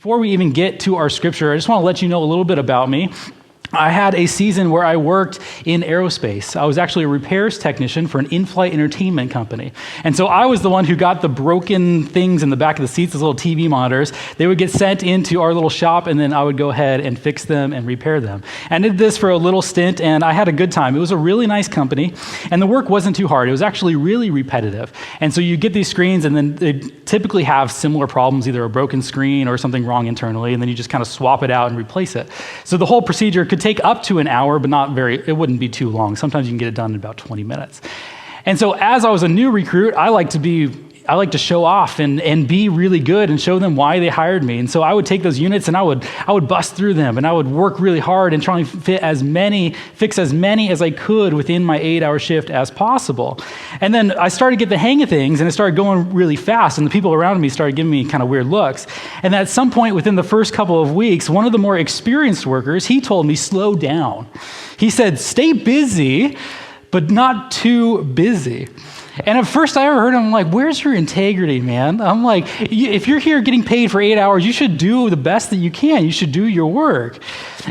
Before we even get to our scripture, I just want to let you know a little bit about me. I had a season where I worked in aerospace. I was actually a repairs technician for an in-flight entertainment company. And so I was the one who got the broken things in the back of the seats, those little TV monitors. They would get sent into our little shop, and then I would go ahead and fix them and repair them. I did this for a little stint, and I had a good time. It was a really nice company, and the work wasn't too hard. It was actually really repetitive. And so you get these screens, and then they typically have similar problems, either a broken screen or something wrong internally, and then you just kind of swap it out and replace it. So the whole procedure could take up to an hour, but it wouldn't be too long. Sometimes you can get it done in about 20 minutes. And so as I was a new recruit, I like to show off and be really good and show them why they hired me. And so I would take those units and I would bust through them, and I would work really hard and try and fix as many as I could within my 8-hour shift as possible. And then I started to get the hang of things, and it started going really fast, and the people around me started giving me kind of weird looks. And at some point within the first couple of weeks, one of the more experienced workers, he told me, slow down. He said, stay busy, but not too busy. And at first I heard him, I'm like, where's your integrity, man? I'm like, if you're here getting paid for 8 hours, you should do the best that you can. You should do your work.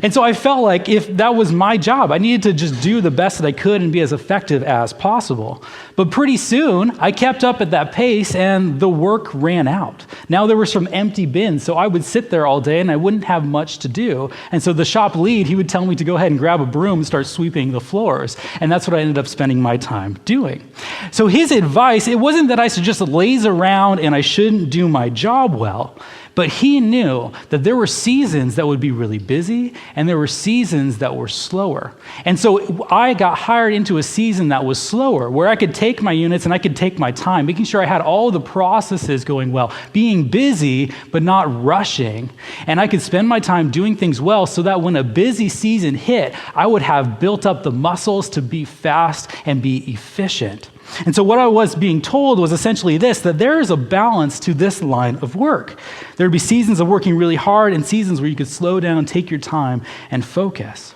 And so I felt like if that was my job, I needed to just do the best that I could and be as effective as possible. But pretty soon, I kept up at that pace, and the work ran out. Now there were some empty bins, so I would sit there all day and I wouldn't have much to do. And so the shop lead, he would tell me to go ahead and grab a broom and start sweeping the floors. And that's what I ended up spending my time doing. So his advice, it wasn't that I should just laze around and I shouldn't do my job well, but he knew that there were seasons that would be really busy and there were seasons that were slower. And so I got hired into a season that was slower, where I could take my units and I could take my time, making sure I had all the processes going well, being busy but not rushing. And I could spend my time doing things well so that when a busy season hit, I would have built up the muscles to be fast and be efficient. And so what I was being told was essentially this, that there is a balance to this line of work. There would be seasons of working really hard and seasons where you could slow down, take your time, and focus.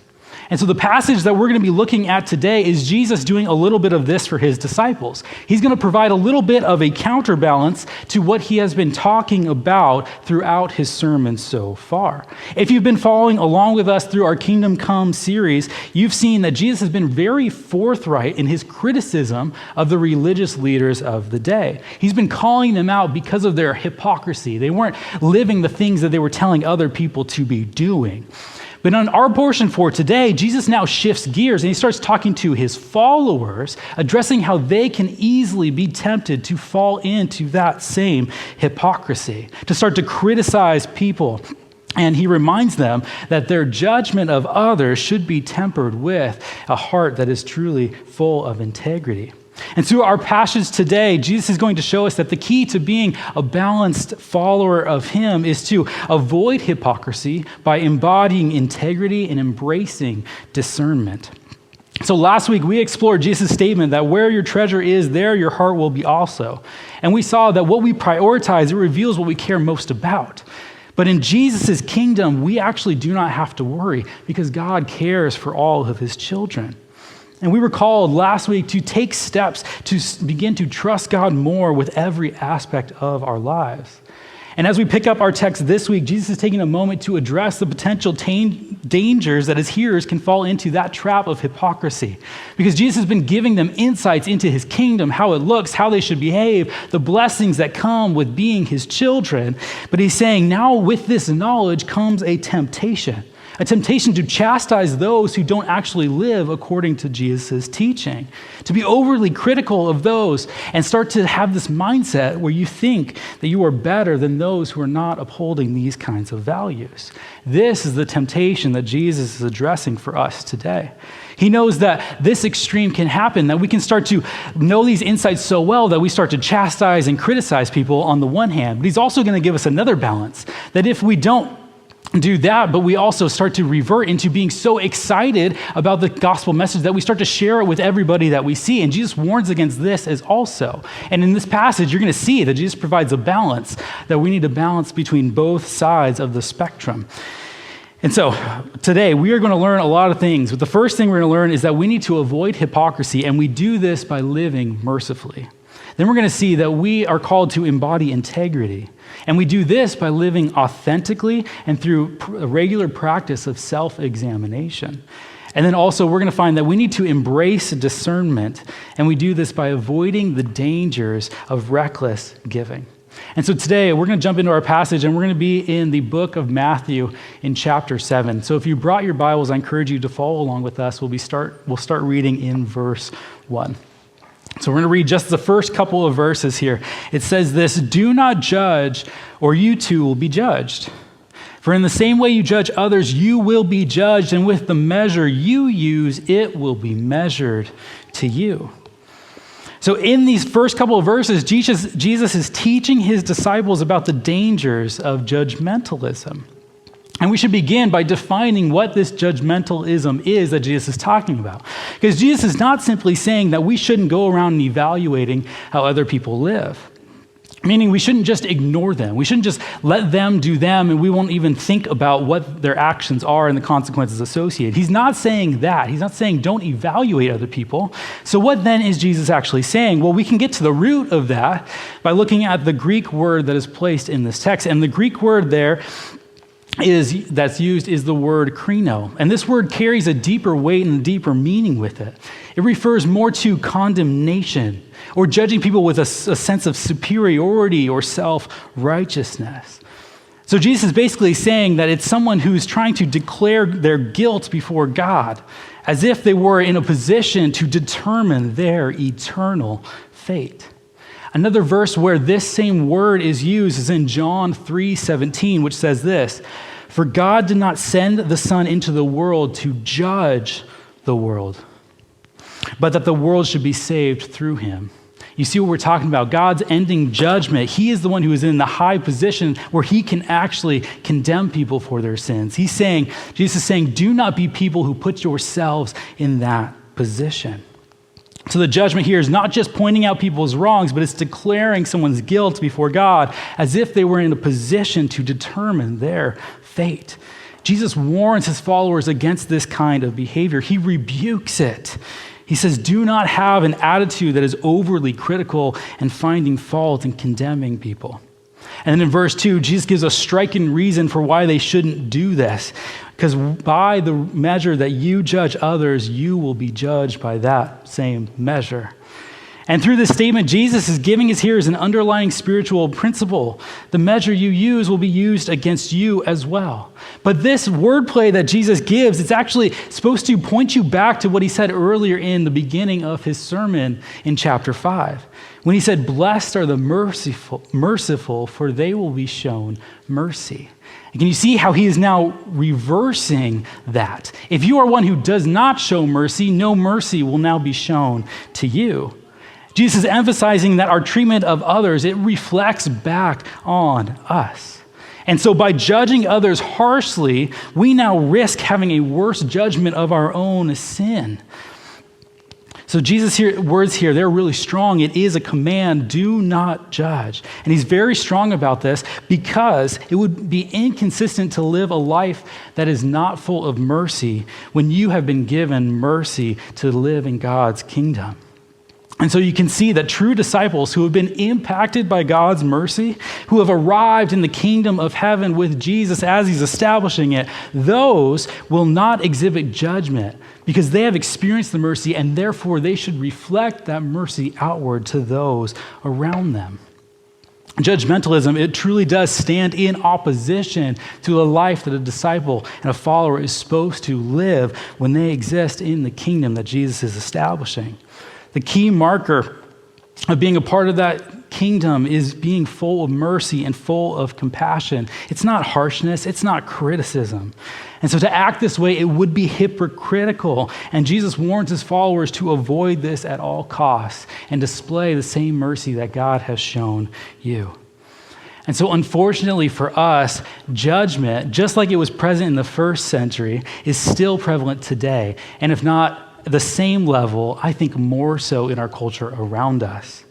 And so the passage that we're going to be looking at today is Jesus doing a little bit of this for his disciples. He's going to provide a little bit of a counterbalance to what he has been talking about throughout his sermon so far. If you've been following along with us through our Kingdom Come series, you've seen that Jesus has been very forthright in his criticism of the religious leaders of the day. He's been calling them out because of their hypocrisy. They weren't living the things that they were telling other people to be doing. But on our portion for today, Jesus now shifts gears and he starts talking to his followers, addressing how they can easily be tempted to fall into that same hypocrisy, to start to criticize people. And he reminds them that their judgment of others should be tempered with a heart that is truly full of integrity. And through our passage today, Jesus is going to show us that the key to being a balanced follower of him is to avoid hypocrisy by embodying integrity and embracing discernment. So last week, we explored Jesus' statement that where your treasure is, there your heart will be also. And we saw that what we prioritize, it reveals what we care most about. But in Jesus' kingdom, we actually do not have to worry because God cares for all of his children. And we were called last week to take steps to begin to trust God more with every aspect of our lives. And as we pick up our text this week, Jesus is taking a moment to address the potential dangers that his hearers can fall into that trap of hypocrisy. Because Jesus has been giving them insights into his kingdom, how it looks, how they should behave, the blessings that come with being his children. But he's saying now with this knowledge comes a temptation to chastise those who don't actually live according to Jesus' teaching, to be overly critical of those and start to have this mindset where you think that you are better than those who are not upholding these kinds of values. This is the temptation that Jesus is addressing for us today. He knows that this extreme can happen, that we can start to know these insights so well that we start to chastise and criticize people on the one hand, but he's also going to give us another balance, that if we don't do that, but we also start to revert into being so excited about the gospel message that we start to share it with everybody that we see. And Jesus warns against this as also. And in this passage, you're going to see that Jesus provides a balance, that we need a balance between both sides of the spectrum. And so today we are going to learn a lot of things. But the first thing we're going to learn is that we need to avoid hypocrisy, and we do this by living mercifully. then we're going to see that we are called to embody integrity. And we do this by living authentically and through a regular practice of self-examination. And then also we're going to find that we need to embrace discernment, and we do this by avoiding the dangers of reckless giving. And so today we're going to jump into our passage, and we're going to be in the book of Matthew in chapter 7. So if you brought your Bibles, I encourage you to follow along with us. We'll start reading in verse 1. So we're going to read just the first couple of verses here. It says this: "Do not judge, or you too will be judged. For in the same way you judge others, you will be judged, and with the measure you use, it will be measured to you." So in these first couple of verses, Jesus is teaching his disciples about the dangers of judgmentalism. And we should begin by defining what this judgmentalism is that Jesus is talking about. Because Jesus is not simply saying that we shouldn't go around and evaluating how other people live. Meaning we shouldn't just ignore them. We shouldn't just let them do them, and we won't even think about what their actions are and the consequences associated. He's not saying that. He's not saying don't evaluate other people. So what then is Jesus actually saying? Well, we can get to the root of that by looking at the Greek word that is placed in this text. And the Greek word there that's used is the word krino. And this word carries a deeper weight and a deeper meaning with it. It refers more to condemnation or judging people with a sense of superiority or self-righteousness. So Jesus is basically saying that it's someone who's trying to declare their guilt before God as if they were in a position to determine their eternal fate. Another verse where this same word is used is in John 3:17, which says this: "For God did not send the Son into the world to judge the world, but that the world should be saved through him." You see what we're talking about? God's ending judgment. He is the one who is in the high position where he can actually condemn people for their sins. Jesus is saying, do not be people who put yourselves in that position. So the judgment here is not just pointing out people's wrongs, but it's declaring someone's guilt before God as if they were in a position to determine their fate. Jesus warns his followers against this kind of behavior. He rebukes it. He says, do not have an attitude that is overly critical and finding fault and condemning people. And then in verse 2, Jesus gives a striking reason for why they shouldn't do this. Because by the measure that you judge others, you will be judged by that same measure. And through this statement, Jesus is giving his hearers an underlying spiritual principle. The measure you use will be used against you as well. But this wordplay that Jesus gives, it's actually supposed to point you back to what he said earlier in the beginning of his sermon in chapter 5. When he said, "Blessed are the merciful, for they will be shown mercy." And can you see how he is now reversing that? If you are one who does not show mercy, no mercy will now be shown to you. Jesus is emphasizing that our treatment of others, it reflects back on us. And so by judging others harshly, we now risk having a worse judgment of our own sin. So Jesus' words here, they're really strong. It is a command, do not judge. And he's very strong about this because it would be inconsistent to live a life that is not full of mercy when you have been given mercy to live in God's kingdom. And so you can see that true disciples who have been impacted by God's mercy, who have arrived in the kingdom of heaven with Jesus as he's establishing it, those will not exhibit judgment because they have experienced the mercy, and therefore they should reflect that mercy outward to those around them. Judgmentalism, it truly does stand in opposition to the life that a disciple and a follower is supposed to live when they exist in the kingdom that Jesus is establishing. The key marker of being a part of that kingdom is being full of mercy and full of compassion. It's not harshness, it's not criticism. And so to act this way, it would be hypocritical. And Jesus warns his followers to avoid this at all costs and display the same mercy that God has shown you. And so unfortunately for us, judgment, just like it was present in the first century, is still prevalent today. And if not the same level, I think more so in our culture around us.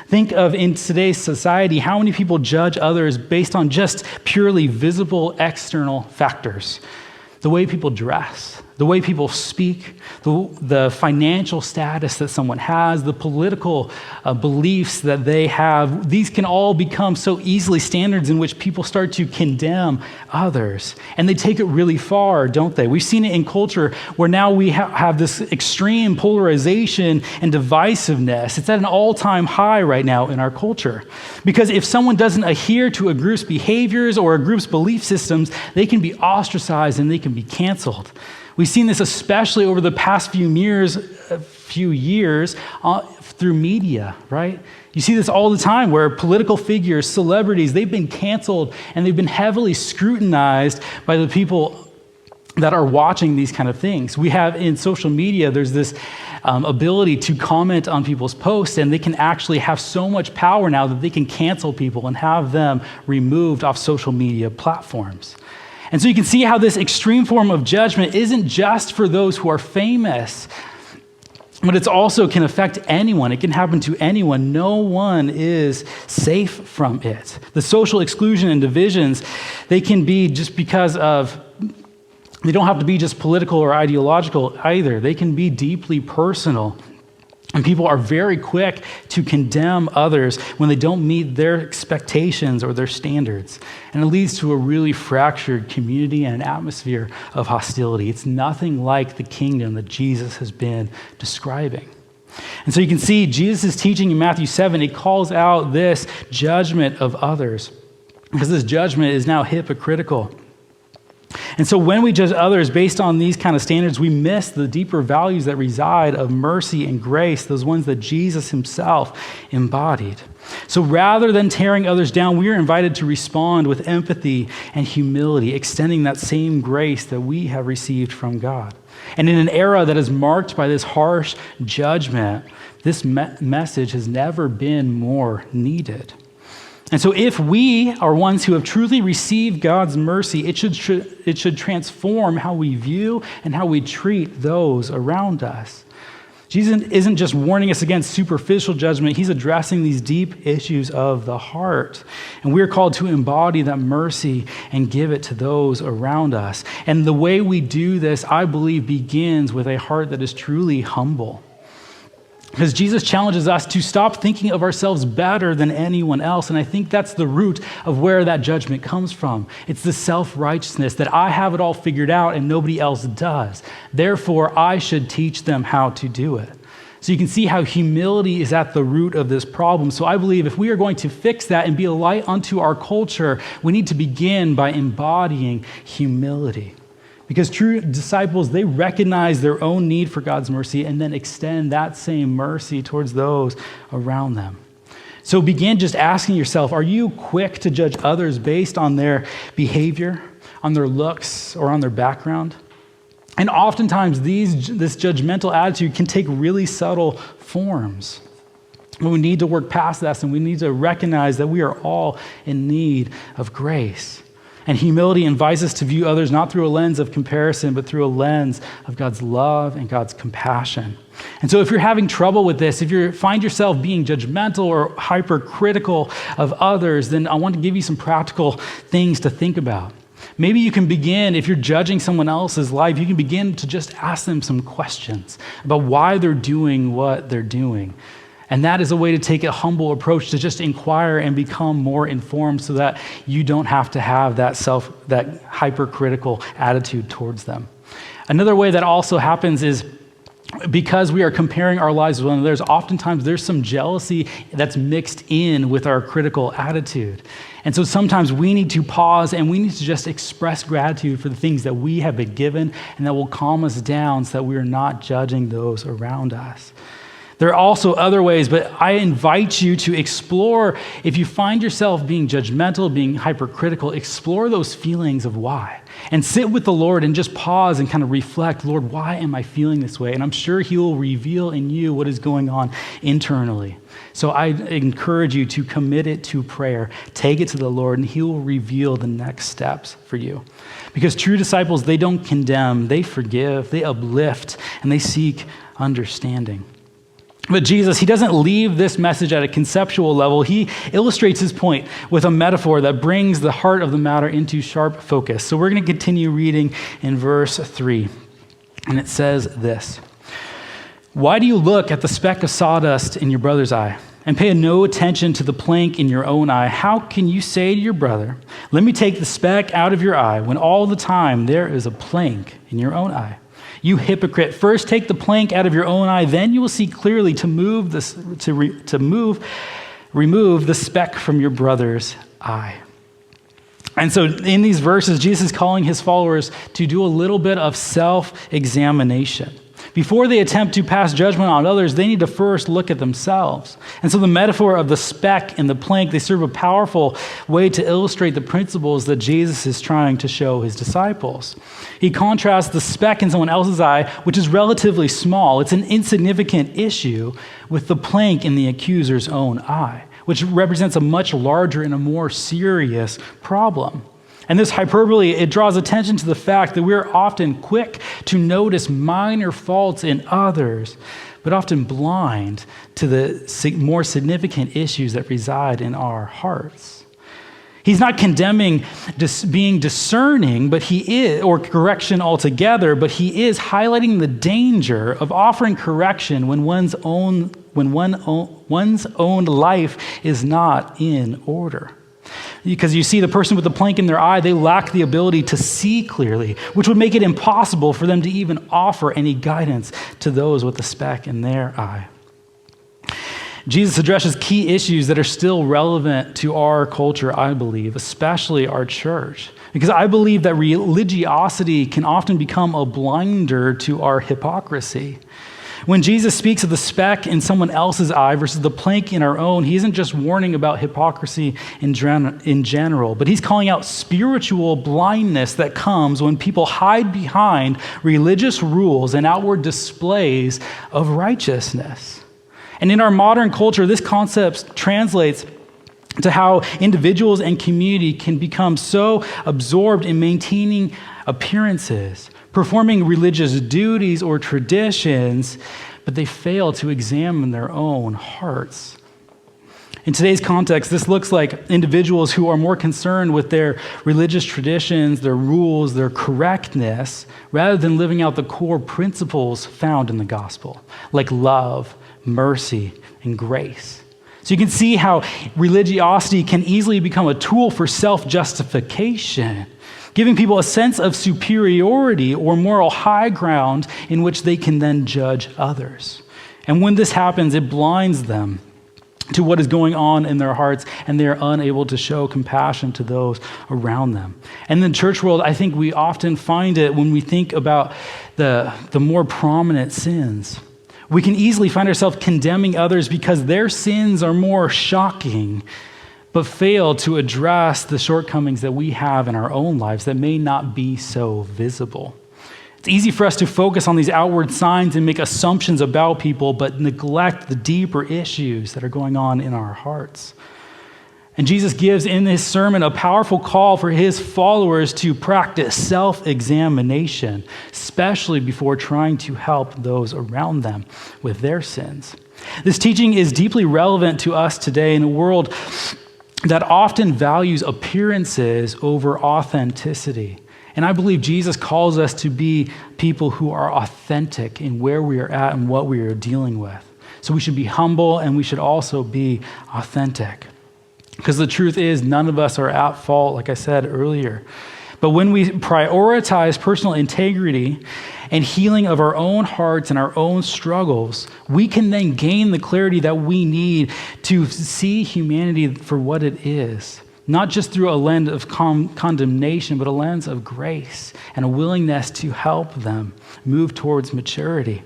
Think of in today's society, how many people judge others based on just purely visible external factors. The way people dress, the way people speak, the financial status that someone has, the political beliefs that they have. These can all become so easily standards in which people start to condemn others. And they take it really far, don't they? We've seen it in culture where now we have this extreme polarization and divisiveness. It's at an all-time high right now in our culture. Because if someone doesn't adhere to a group's behaviors or a group's belief systems, they can be ostracized and they can be canceled. We've seen this especially over the past few years through media, right? You see this all the time where political figures, celebrities, they've been canceled and they've been heavily scrutinized by the people that are watching these kind of things. We have in social media, there's this ability to comment on people's posts, and they can actually have so much power now that they can cancel people and have them removed off social media platforms. And so you can see how this extreme form of judgment isn't just for those who are famous, but it also can affect anyone. It can happen to anyone. No one is safe from it. The social exclusion and divisions, they can be just because of, they don't have to be just political or ideological either. They can be deeply personal. And people are very quick to condemn others when they don't meet their expectations or their standards. And it leads to a really fractured community and an atmosphere of hostility. It's nothing like the kingdom that Jesus has been describing. And so you can see Jesus' teaching in Matthew 7, it calls out this judgment of others because this judgment is now hypocritical. And so when we judge others based on these kind of standards, we miss the deeper values that reside of mercy and grace, those ones that Jesus himself embodied. So rather than tearing others down, we are invited to respond with empathy and humility, extending that same grace that we have received from God. And in an era that is marked by this harsh judgment, this message has never been more needed. And so if we are ones who have truly received God's mercy, it should transform how we view and how we treat those around us. Jesus isn't just warning us against superficial judgment. He's addressing these deep issues of the heart. And we're called to embody that mercy and give it to those around us. And the way we do this, I believe, begins with a heart that is truly humble. Because Jesus challenges us to stop thinking of ourselves better than anyone else. And I think that's the root of where that judgment comes from. It's the self-righteousness that I have it all figured out and nobody else does. Therefore, I should teach them how to do it. So you can see how humility is at the root of this problem. So I believe if we are going to fix that and be a light unto our culture, we need to begin by embodying humility. Because true disciples, they recognize their own need for God's mercy and then extend that same mercy towards those around them. So begin just asking yourself, are you quick to judge others based on their behavior, on their looks, or on their background? And oftentimes this judgmental attitude can take really subtle forms. But we need to work past that, and we need to recognize that we are all in need of grace. And humility invites us to view others not through a lens of comparison, but through a lens of God's love and God's compassion. And so if you're having trouble with this, if you find yourself being judgmental or hypercritical of others, then I want to give you some practical things to think about. Maybe you can begin, if you're judging someone else's life, you can begin to just ask them some questions about why they're doing what they're doing. And that is a way to take a humble approach to just inquire and become more informed so that you don't have to have that hypercritical attitude towards them. Another way that also happens is because we are comparing our lives with one another, oftentimes there's some jealousy that's mixed in with our critical attitude. And so sometimes we need to pause and we need to just express gratitude for the things that we have been given and that will calm us down so that we are not judging those around us. There are also other ways, but I invite you to explore, if you find yourself being judgmental, being hypercritical, explore those feelings of why. And sit with the Lord and just pause and kind of reflect, Lord, why am I feeling this way? And I'm sure he will reveal in you what is going on internally. So I encourage you to commit it to prayer. Take it to the Lord, and he will reveal the next steps for you. Because true disciples, they don't condemn, they forgive, they uplift, and they seek understanding. But Jesus, he doesn't leave this message at a conceptual level. He illustrates his point with a metaphor that brings the heart of the matter into sharp focus. So we're going to continue reading in verse 3. And it says this: "Why do you look at the speck of sawdust in your brother's eye and pay no attention to the plank in your own eye? How can you say to your brother, 'Let me take the speck out of your eye,' when all the time there is a plank in your own eye? You hypocrite, first take the plank out of your own eye, then you will see clearly to remove the speck from your brother's eye." And so in these verses, Jesus is calling his followers to do a little bit of self-examination. Before they attempt to pass judgment on others, they need to first look at themselves. And so the metaphor of the speck and the plank, they serve a powerful way to illustrate the principles that Jesus is trying to show his disciples. He contrasts the speck in someone else's eye, which is relatively small, it's an insignificant issue, with the plank in the accuser's own eye, which represents a much larger and a more serious problem. And this hyperbole, it draws attention to the fact that we're often quick to notice minor faults in others, but often blind to the more significant issues that reside in our hearts. He's not condemning being discerning, but he is, or correction altogether, but he is highlighting the danger of offering correction when one's own life is not in order. Because you see, the person with the plank in their eye, they lack the ability to see clearly, which would make it impossible for them to even offer any guidance to those with the speck in their eye. Jesus addresses key issues that are still relevant to our culture, I believe, especially our church. Because I believe that religiosity can often become a blinder to our hypocrisy. When Jesus speaks of the speck in someone else's eye versus the plank in our own, he isn't just warning about hypocrisy in general, but he's calling out spiritual blindness that comes when people hide behind religious rules and outward displays of righteousness. And in our modern culture, this concept translates to how individuals and community can become so absorbed in maintaining appearances, performing religious duties or traditions, but they fail to examine their own hearts. In today's context, this looks like individuals who are more concerned with their religious traditions, their rules, their correctness, rather than living out the core principles found in the gospel, like love, mercy, and grace. So you can see how religiosity can easily become a tool for self-justification, giving people a sense of superiority or moral high ground in which they can then judge others. And when this happens, it blinds them to what is going on in their hearts, and they are unable to show compassion to those around them. And in the church world, I think we often find it when we think about the more prominent sins. We can easily find ourselves condemning others because their sins are more shocking, but fail to address the shortcomings that we have in our own lives that may not be so visible. It's easy for us to focus on these outward signs and make assumptions about people, but neglect the deeper issues that are going on in our hearts. And Jesus gives in this sermon a powerful call for his followers to practice self-examination, especially before trying to help those around them with their sins. This teaching is deeply relevant to us today in a world that often values appearances over authenticity. And I believe Jesus calls us to be people who are authentic in where we are at and what we are dealing with. So we should be humble, and we should also be authentic. Because the truth is, none of us are at fault, like I said earlier. But when we prioritize personal integrity and healing of our own hearts and our own struggles, we can then gain the clarity that we need to see humanity for what it is. Not just through a lens of condemnation, but a lens of grace and a willingness to help them move towards maturity.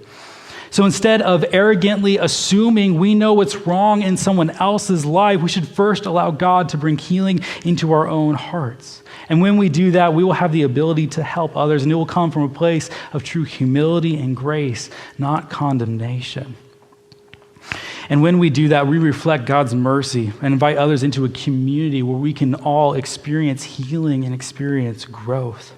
So instead of arrogantly assuming we know what's wrong in someone else's life, we should first allow God to bring healing into our own hearts. And when we do that, we will have the ability to help others, and it will come from a place of true humility and grace, not condemnation. And when we do that, we reflect God's mercy and invite others into a community where we can all experience healing and experience growth.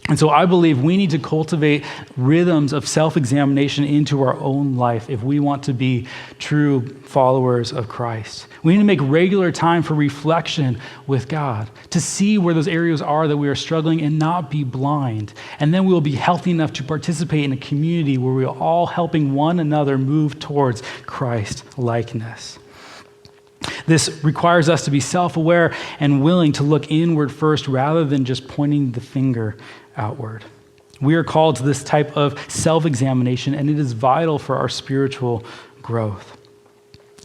And so I believe we need to cultivate rhythms of self-examination into our own life if we want to be true followers of Christ. We need to make regular time for reflection with God, to see where those areas are that we are struggling and not be blind. And then we will be healthy enough to participate in a community where we are all helping one another move towards Christ likeness. This requires us to be self-aware and willing to look inward first rather than just pointing the finger outward. We are called to this type of self-examination, and it is vital for our spiritual growth.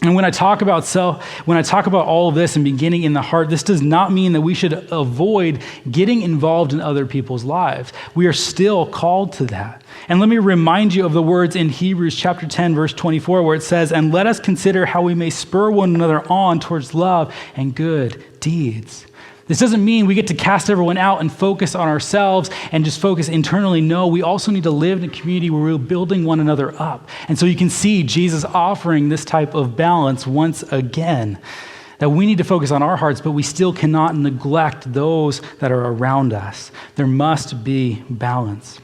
And when I talk about all of this and beginning in the heart, this does not mean that we should avoid getting involved in other people's lives. We are still called to that. And let me remind you of the words in Hebrews chapter 10, verse 24, where it says, "And let us consider how we may spur one another on towards love and good deeds." This doesn't mean we get to cast everyone out and focus on ourselves and just focus internally. No, we also need to live in a community where we're building one another up. And so you can see Jesus offering this type of balance once again, that we need to focus on our hearts, but we still cannot neglect those that are around us. There must be balance.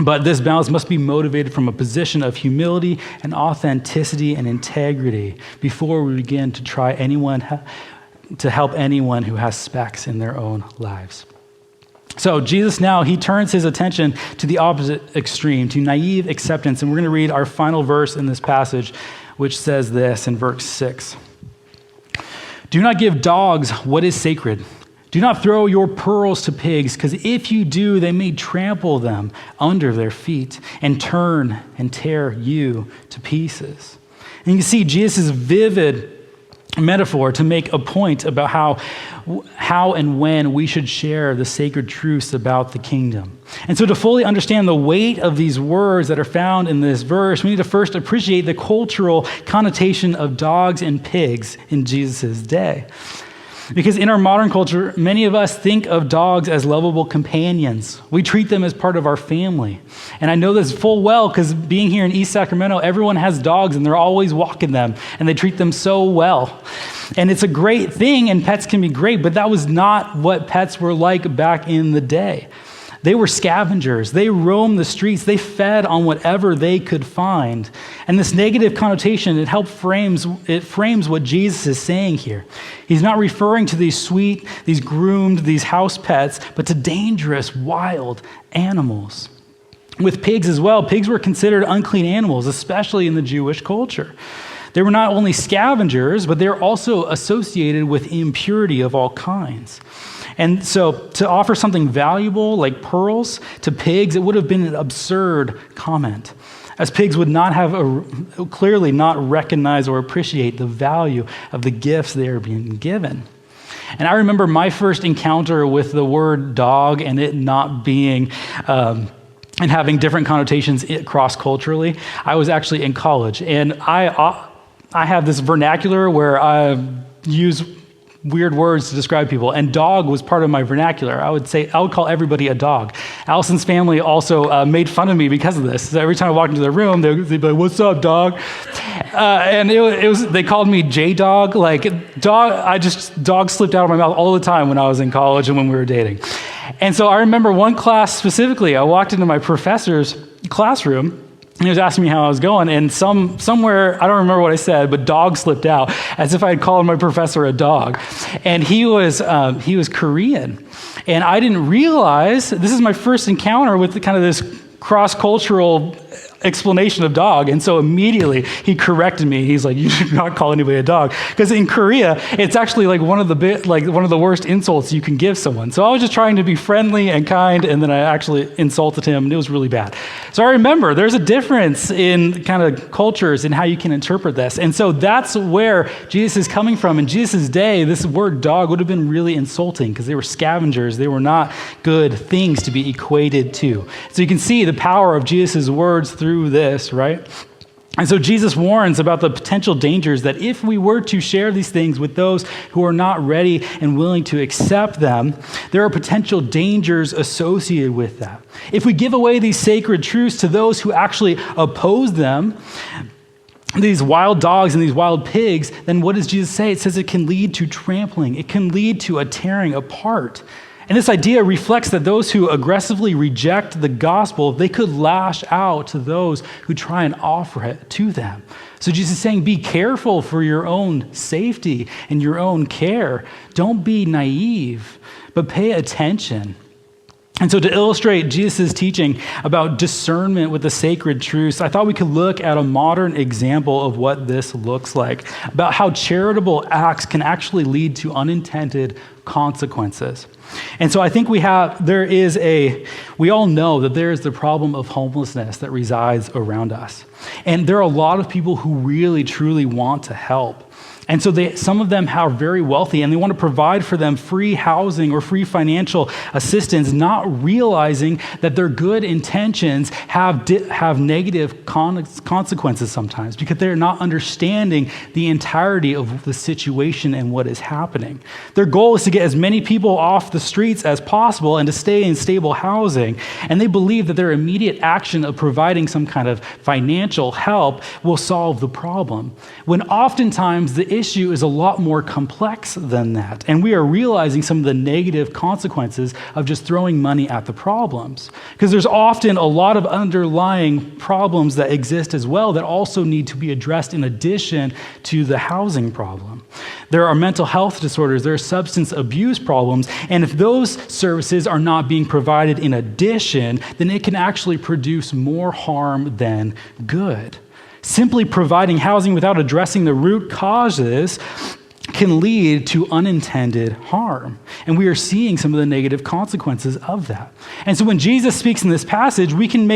But this balance must be motivated from a position of humility and authenticity and integrity before we begin to try to help anyone who has specks in their own lives. So Jesus now, he turns his attention to the opposite extreme, to naive acceptance. And we're going to read our final verse in this passage, which says this in verse 6. "Do not give dogs what is sacred. Do not throw your pearls to pigs, because if you do, they may trample them under their feet and turn and tear you to pieces." And you can see Jesus' vivid metaphor to make a point about how and when we should share the sacred truths about the kingdom. And so to fully understand the weight of these words that are found in this verse, we need to first appreciate the cultural connotation of dogs and pigs in Jesus' day. Because in our modern culture, many of us think of dogs as lovable companions. We treat them as part of our family. And I know this full well because being here in East Sacramento, everyone has dogs and they're always walking them and they treat them so well. And it's a great thing and pets can be great, but that was not what pets were like back in the day. They were scavengers. They roamed the streets. They fed on whatever they could find. And this negative connotation, it frames what Jesus is saying here. He's not referring to these sweet, these groomed, these house pets, but to dangerous, wild animals. With pigs as well, pigs were considered unclean animals, especially in the Jewish culture. They were not only scavengers, but they're also associated with impurity of all kinds. And so to offer something valuable like pearls to pigs, it would have been an absurd comment, as pigs would clearly not recognize or appreciate the value of the gifts they are being given. And I remember my first encounter with the word dog and it not being and having different connotations cross-culturally. I was actually in college, and I have this vernacular where I use weird words to describe people, and dog was part of my vernacular. I would call everybody a dog. Allison's family also made fun of me because of this. So every time I walked into their room, they'd be like, "What's up, dog?" And they called me J-Dog. Like dog slipped out of my mouth all the time when I was in college and when we were dating. And so I remember one class specifically, I walked into my professor's classroom, and he was asking me how I was going, and somewhere, I don't remember what I said, but dog slipped out, as if I had called my professor a dog. And he was Korean. And I didn't realize, this is my first encounter with this cross-cultural explanation of dog. And so immediately he corrected me. He's like, "You should not call anybody a dog." Because in Korea, it's actually one of the worst insults you can give someone. So I was just trying to be friendly and kind, and then I actually insulted him, and it was really bad. So I remember there's a difference in kind of cultures in how you can interpret this. And so that's where Jesus is coming from. In Jesus' day, this word dog would have been really insulting because they were scavengers. They were not good things to be equated to. So you can see the power of Jesus' words through this, right? And so Jesus warns about the potential dangers that if we were to share these things with those who are not ready and willing to accept them, there are potential dangers associated with that. If we give away these sacred truths to those who actually oppose them, these wild dogs and these wild pigs, then what does Jesus say? It says it can lead to trampling. It can lead to a tearing apart. And this idea reflects that those who aggressively reject the gospel, they could lash out to those who try and offer it to them. So Jesus is saying, be careful for your own safety and your own care. Don't be naive, but pay attention. And so to illustrate Jesus' teaching about discernment with the sacred truths, I thought we could look at a modern example of what this looks like, about how charitable acts can actually lead to unintended consequences. And so I think we all know that there is the problem of homelessness that resides around us. And there are a lot of people who really, truly want to help. And so some of them are very wealthy and they want to provide for them free housing or free financial assistance, not realizing that their good intentions have negative consequences sometimes because they're not understanding the entirety of the situation and what is happening. Their goal is to get as many people off the streets as possible and to stay in stable housing. And they believe that their immediate action of providing some kind of financial help will solve the problem. When oftentimes the issue is a lot more complex than that. And we are realizing some of the negative consequences of just throwing money at the problems. Because there's often a lot of underlying problems that exist as well that also need to be addressed in addition to the housing problem. There are mental health disorders, there are substance abuse problems, and if those services are not being provided in addition, then it can actually produce more harm than good. Simply providing housing without addressing the root causes can lead to unintended harm. And we are seeing some of the negative consequences of that. And so when Jesus speaks in this passage, we can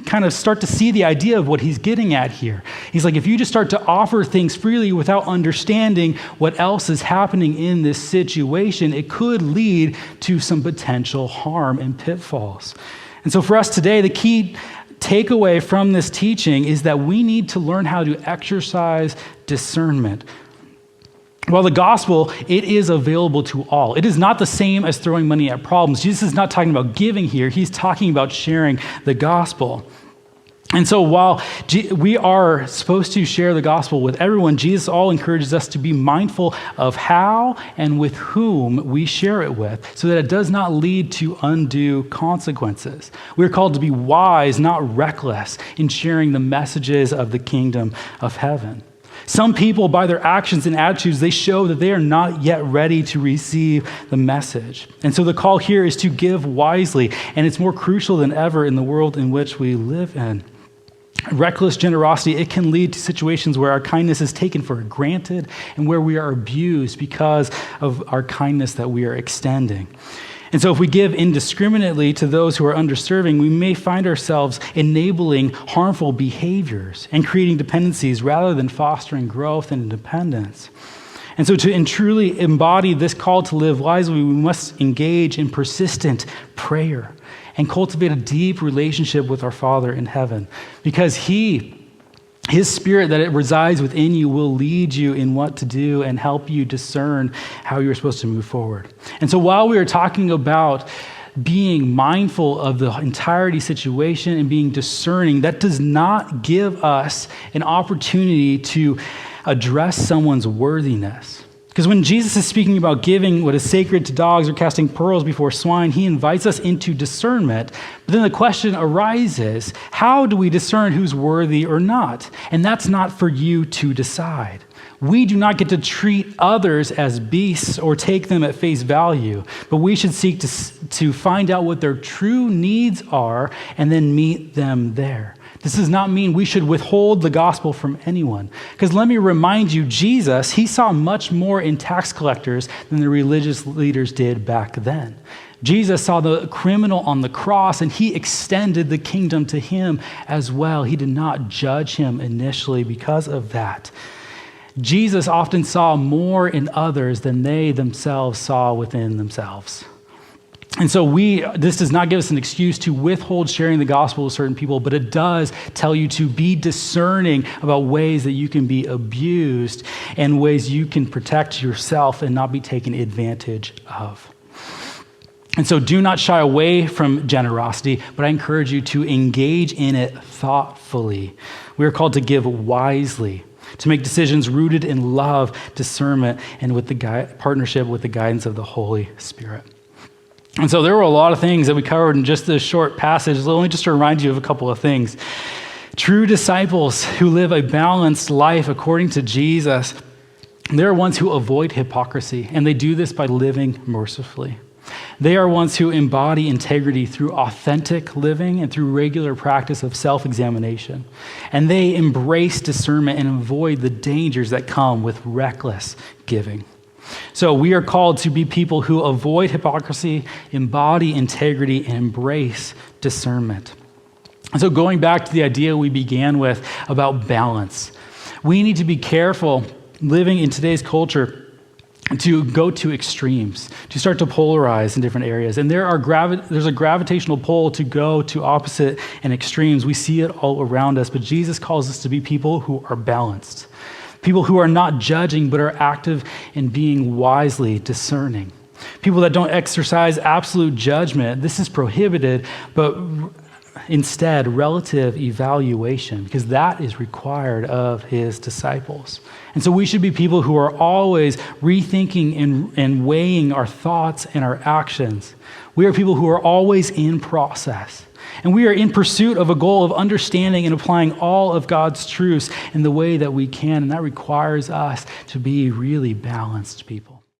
kind of start to see the idea of what he's getting at here. He's like, if you just start to offer things freely without understanding what else is happening in this situation, it could lead to some potential harm and pitfalls. And so for us today, the key takeaway from this teaching is that we need to learn how to exercise discernment. While the gospel, it is available to all. It is not the same as throwing money at problems. Jesus is not talking about giving here. He's talking about sharing the gospel. And so while we are supposed to share the gospel with everyone, Jesus all encourages us to be mindful of how and with whom we share it with so that it does not lead to undue consequences. We're called to be wise, not reckless, in sharing the messages of the kingdom of heaven. Some people, by their actions and attitudes, they show that they are not yet ready to receive the message. And so the call here is to give wisely, and it's more crucial than ever in the world in which we live in. Reckless generosity, it can lead to situations where our kindness is taken for granted and where we are abused because of our kindness that we are extending. And so if we give indiscriminately to those who are underserving, we may find ourselves enabling harmful behaviors and creating dependencies rather than fostering growth and independence. And so to truly embody this call to live wisely, we must engage in persistent prayer and cultivate a deep relationship with our Father in heaven, because His Spirit that it resides within you will lead you in what to do and help you discern how you're supposed to move forward. And so while we are talking about being mindful of the entirety situation and being discerning, that does not give us an opportunity to address someone's worthiness. Because when Jesus is speaking about giving what is sacred to dogs or casting pearls before swine, he invites us into discernment. But then the question arises, how do we discern who's worthy or not? And that's not for you to decide. We do not get to treat others as beasts or take them at face value, but we should seek to find out what their true needs are and then meet them there. This does not mean we should withhold the gospel from anyone. Because let me remind you, Jesus, he saw much more in tax collectors than the religious leaders did back then. Jesus saw the criminal on the cross and he extended the kingdom to him as well. He did not judge him initially because of that. Jesus often saw more in others than they themselves saw within themselves. And so this does not give us an excuse to withhold sharing the gospel with certain people, but it does tell you to be discerning about ways that you can be abused and ways you can protect yourself and not be taken advantage of. And so do not shy away from generosity, but I encourage you to engage in it thoughtfully. We are called to give wisely, to make decisions rooted in love, discernment, and with the partnership with the guidance of the Holy Spirit. And so there were a lot of things that we covered in just this short passage. Only just to remind you of a couple of things. True disciples who live a balanced life according to Jesus, they're ones who avoid hypocrisy, and they do this by living mercifully. They are ones who embody integrity through authentic living and through regular practice of self-examination. And they embrace discernment and avoid the dangers that come with reckless giving. So we are called to be people who avoid hypocrisy, embody integrity, and embrace discernment. And so going back to the idea we began with about balance, we need to be careful living in today's culture to go to extremes, to start to polarize in different areas. And there's a gravitational pull to go to opposite and extremes. We see it all around us, but Jesus calls us to be people who are balanced. People who are not judging, but are active in being wisely discerning. People that don't exercise absolute judgment. This is prohibited, but instead, relative evaluation, because that is required of his disciples. And so we should be people who are always rethinking and weighing our thoughts and our actions. We are people who are always in process. And we are in pursuit of a goal of understanding and applying all of God's truths in the way that we can. And that requires us to be really balanced people.